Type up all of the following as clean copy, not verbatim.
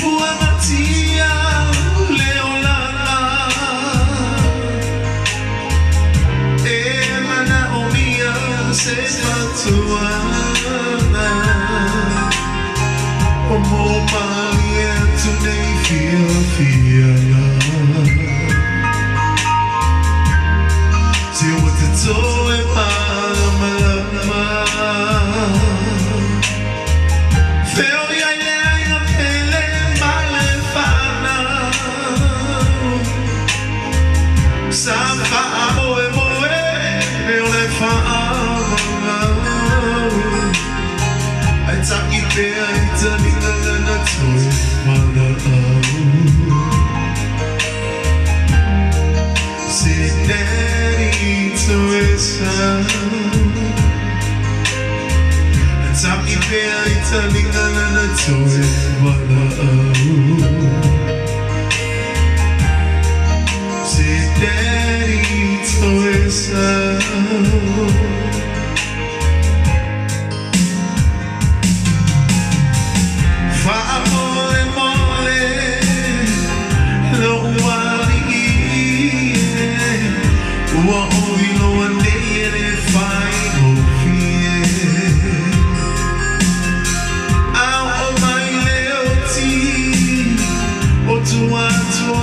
Fuamatia leolala Emana omia se fatuana Omo malia tunei fia Se eu te toe malama Feo ya ya pele malefana Safa moe eu le fa I talk it there I tell you na toe malama Sit daddy to his son Top it there, it's a nigga and a toy, say daddy to his son Mole, no one we know one day and if I go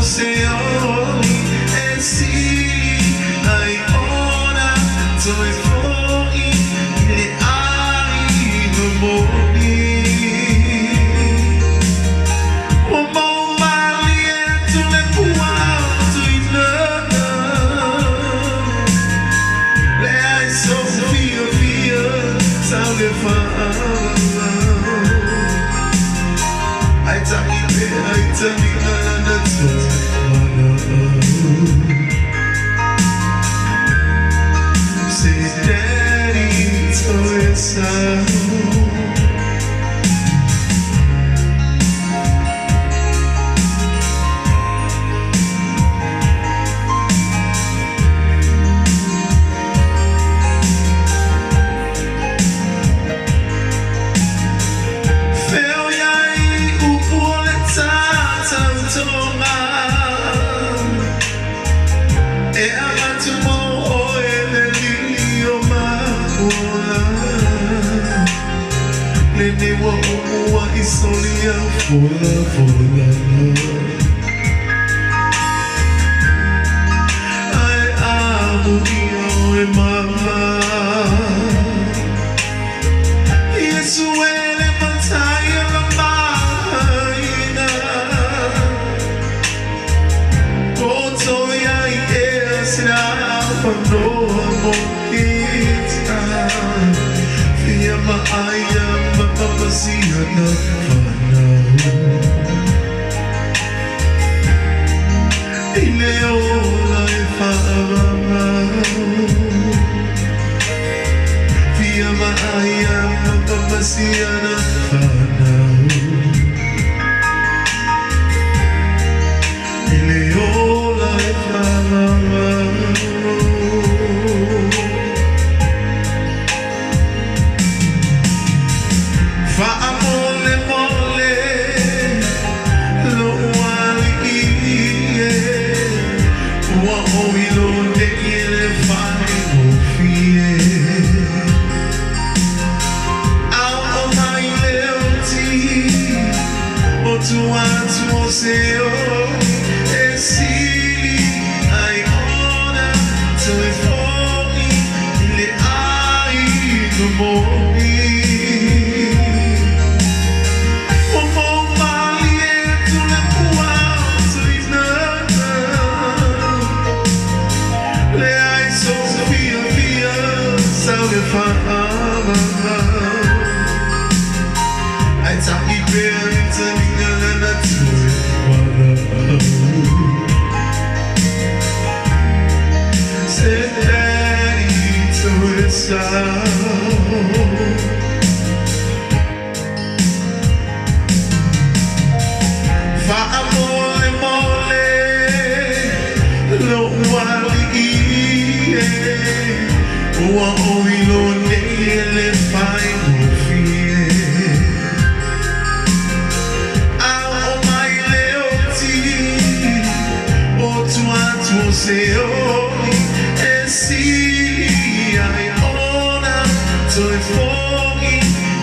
Say only and see I honor to it for it the eye the morning one more mile to let pouvoir to it let so feel sound the fun I tell you say daddy to his son Nene wa isolia fola I amo io e mama Yesu ele mataya la maina Poto ya esra no mokita Via ma aya Mamacita na fanao Ileola e fa'ama Via ma'aya mamacita na fanao Ileola e fa'ama Seoni e si ai ona toi fuochi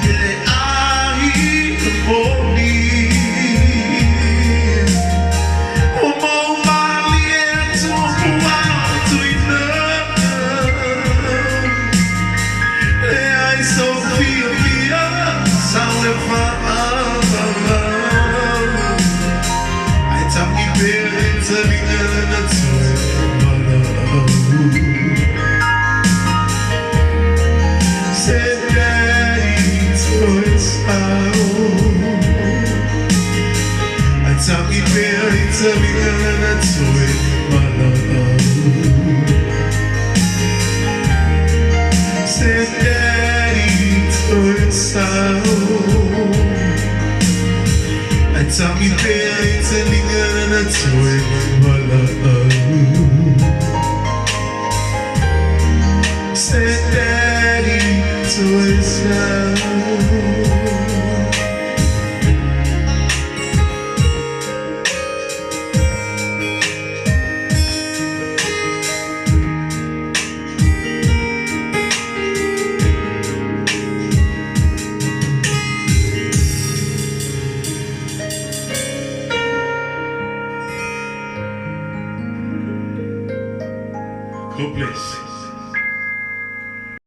le ai poni o mo mali e tu puato in le ai Sofia via sale fa ai tammi per zalina Tami peri tami na tui malau Se daddy tui sao Tami peri tami na tui malau Se daddy tui sao